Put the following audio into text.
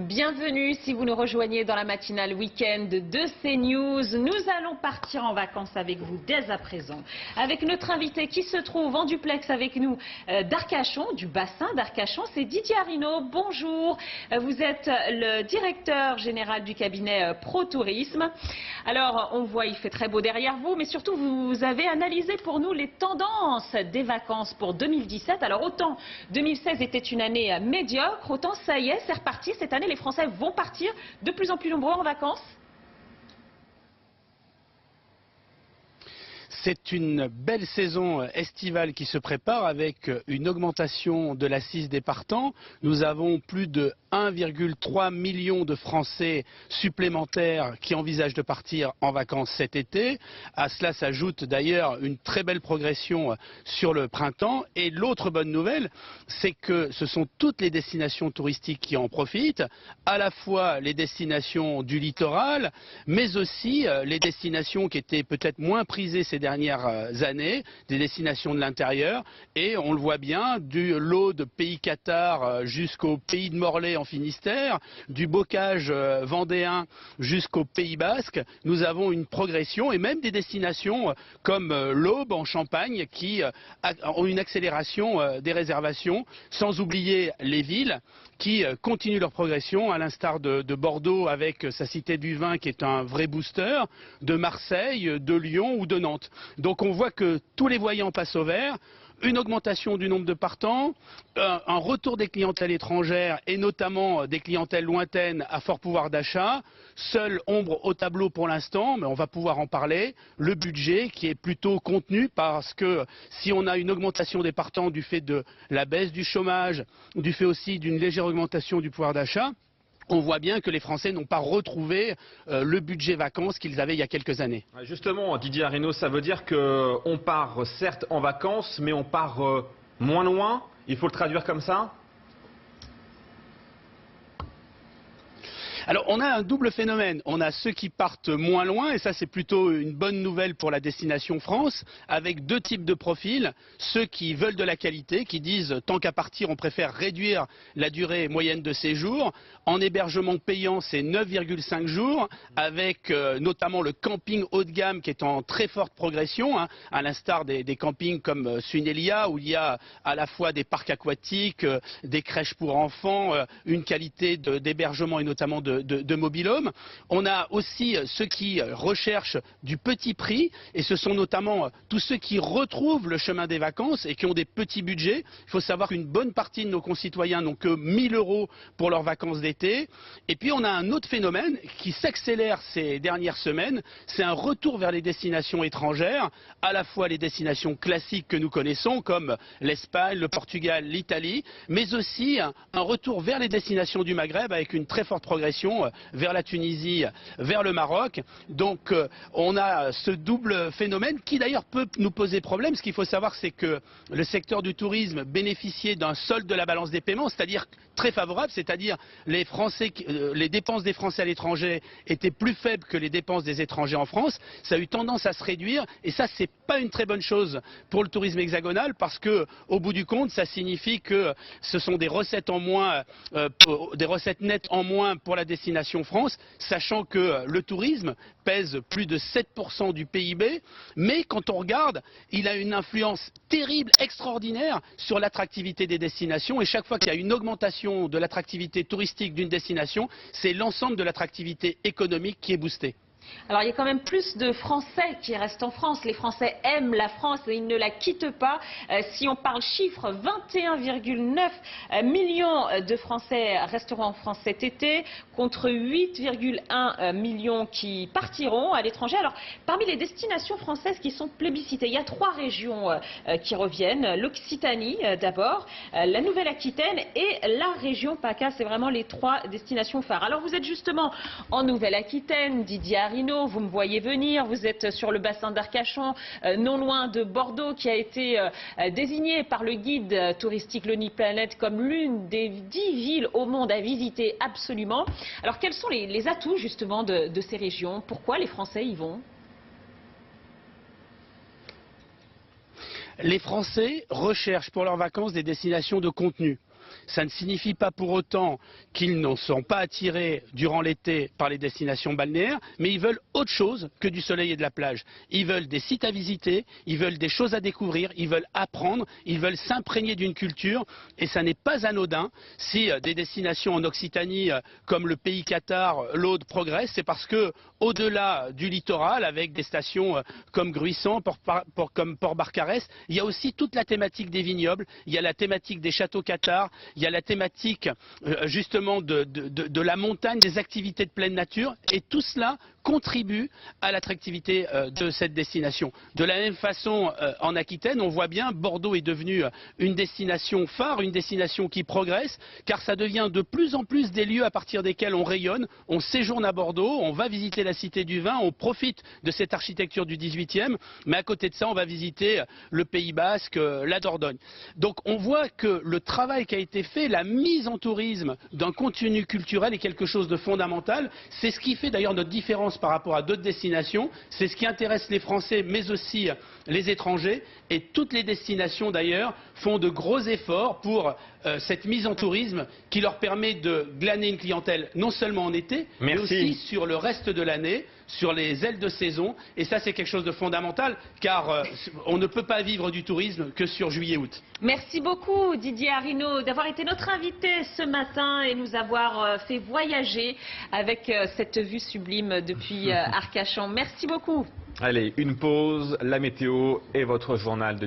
Bienvenue si vous nous rejoignez dans la matinale week-end de CNews. Nous allons partir en vacances avec vous dès à présent. Avec notre invité qui se trouve en duplex avec nous d'Arcachon, du bassin d'Arcachon, c'est Didier Arinaud. Bonjour, vous êtes le directeur général du cabinet ProTourisme. Alors on voit, il fait très beau derrière vous, mais surtout vous avez analysé pour nous les tendances des vacances pour 2017. Alors autant 2016 était une année médiocre, autant ça y est, c'est reparti. Cette année, les Français vont partir de plus en plus nombreux en vacances. C'est une belle saison estivale qui se prépare avec une augmentation de l'assise des partants. Nous avons plus de 1,3 million de Français supplémentaires qui envisagent de partir en vacances cet été. À cela s'ajoute d'ailleurs une très belle progression sur le printemps. Et l'autre bonne nouvelle, c'est que ce sont toutes les destinations touristiques qui en profitent, à la fois les destinations du littoral, mais aussi les destinations qui étaient peut-être moins prisées ces dernières années, des destinations de l'intérieur. Et on le voit bien, du lot de pays Qatar jusqu'au pays de Morlaix en Finistère, du bocage vendéen jusqu'au Pays Basque, nous avons une progression et même des destinations comme l'Aube en Champagne qui ont une accélération des réservations, sans oublier les villes qui continuent leur progression, à l'instar de Bordeaux avec sa cité du vin qui est un vrai booster, de Marseille, de Lyon ou de Nantes. Donc on voit que tous les voyants passent au vert. Une augmentation du nombre de partants, un retour des clientèles étrangères et notamment des clientèles lointaines à fort pouvoir d'achat. Seule ombre au tableau pour l'instant, mais on va pouvoir en parler, le budget qui est plutôt contenu parce que si on a une augmentation des partants du fait de la baisse du chômage, du fait aussi d'une légère augmentation du pouvoir d'achat, on voit bien que les Français n'ont pas retrouvé le budget vacances qu'ils avaient il y a quelques années. Justement, Didier Arinaud, ça veut dire qu'on part certes en vacances, mais on part moins loin. Il faut le traduire comme ça ? Alors on a un double phénomène, on a ceux qui partent moins loin et ça c'est plutôt une bonne nouvelle pour la destination France avec deux types de profils, ceux qui veulent de la qualité, qui disent tant qu'à partir on préfère réduire la durée moyenne de séjour, en hébergement payant c'est 9,5 jours avec notamment le camping haut de gamme qui est en très forte progression, à l'instar des campings comme Sunelia où il y a à la fois des parcs aquatiques, des crèches pour enfants, une qualité d'hébergement et notamment de mobil-home. On a aussi ceux qui recherchent du petit prix et ce sont notamment tous ceux qui retrouvent le chemin des vacances et qui ont des petits budgets. Il faut savoir qu'une bonne partie de nos concitoyens n'ont que 1 000 € pour leurs vacances d'été. Et puis on a un autre phénomène qui s'accélère ces dernières semaines, c'est un retour vers les destinations étrangères, à la fois les destinations classiques que nous connaissons comme l'Espagne, le Portugal, l'Italie, mais aussi un retour vers les destinations du Maghreb avec une très forte progression vers la Tunisie, vers le Maroc. Donc on a ce double phénomène qui d'ailleurs peut nous poser problème. Ce qu'il faut savoir c'est que le secteur du tourisme bénéficiait d'un solde de la balance des paiements, c'est-à-dire très favorable, c'est-à-dire les dépenses des Français à l'étranger étaient plus faibles que les dépenses des étrangers en France. Ça a eu tendance à se réduire et ça c'est pas une très bonne chose pour le tourisme hexagonal parce que au bout du compte ça signifie que ce sont des recettes en moins, des recettes nettes en moins pour la destination France, sachant que le tourisme pèse plus de 7% du PIB, mais quand on regarde, il a une influence terrible, extraordinaire sur l'attractivité des destinations et chaque fois qu'il y a une augmentation de l'attractivité touristique d'une destination, c'est l'ensemble de l'attractivité économique qui est boostée. Alors il y a quand même plus de Français qui restent en France. Les Français aiment la France et ils ne la quittent pas. Si on parle chiffres, 21,9 millions de Français resteront en France cet été contre 8,1 millions qui partiront à l'étranger. Alors parmi les destinations françaises qui sont plébiscitées, il y a 3 régions qui reviennent. L'Occitanie d'abord, la Nouvelle-Aquitaine et la région PACA. C'est vraiment les 3 destinations phares. Alors vous êtes justement en Nouvelle-Aquitaine, Didier Arinaud. Vous me voyez venir, vous êtes sur le bassin d'Arcachon, non loin de Bordeaux, qui a été désigné par le guide touristique Lonely Planet comme l'une des 10 villes au monde à visiter absolument. Alors quels sont les atouts justement de ces régions? Pourquoi les Français y vont? Les Français recherchent pour leurs vacances des destinations de contenu. Ça ne signifie pas pour autant qu'ils ne sont pas attirés durant l'été par les destinations balnéaires, mais ils veulent autre chose que du soleil et de la plage. Ils veulent des sites à visiter, ils veulent des choses à découvrir, ils veulent apprendre, ils veulent s'imprégner d'une culture, et ça n'est pas anodin si des destinations en Occitanie comme le pays Qatar, l'Aude progressent, c'est parce que au-delà du littoral, avec des stations comme Gruissan, comme Port-Barcarès, il y a aussi toute la thématique des vignobles, il y a la thématique des châteaux Qatar, il y a la thématique justement de la montagne, des activités de pleine nature, et tout cela contribue à l'attractivité de cette destination. De la même façon, en Aquitaine, on voit bien, Bordeaux est devenu une destination phare, une destination qui progresse, car ça devient de plus en plus des lieux à partir desquels on rayonne, on séjourne à Bordeaux, on va visiter la Cité du Vin, on profite de cette architecture du XVIIIe, mais à côté de ça, on va visiter le Pays Basque, la Dordogne. Donc on voit que le travail qui a été fait, la mise en tourisme d'un contenu culturel est quelque chose de fondamental. C'est ce qui fait d'ailleurs notre différence par rapport à d'autres destinations. C'est ce qui intéresse les Français, mais aussi les étrangers. Et toutes les destinations d'ailleurs font de gros efforts pour cette mise en tourisme qui leur permet de glaner une clientèle non seulement en été, mais aussi sur le reste de l'année, sur les ailes de saison. Et ça, c'est quelque chose de fondamental, car on ne peut pas vivre du tourisme que sur juillet-août. Merci beaucoup Didier Arrino d'avoir été notre invité ce matin et nous avoir fait voyager avec cette vue sublime depuis Arcachon. Merci beaucoup. Allez, une pause, la météo et votre journal de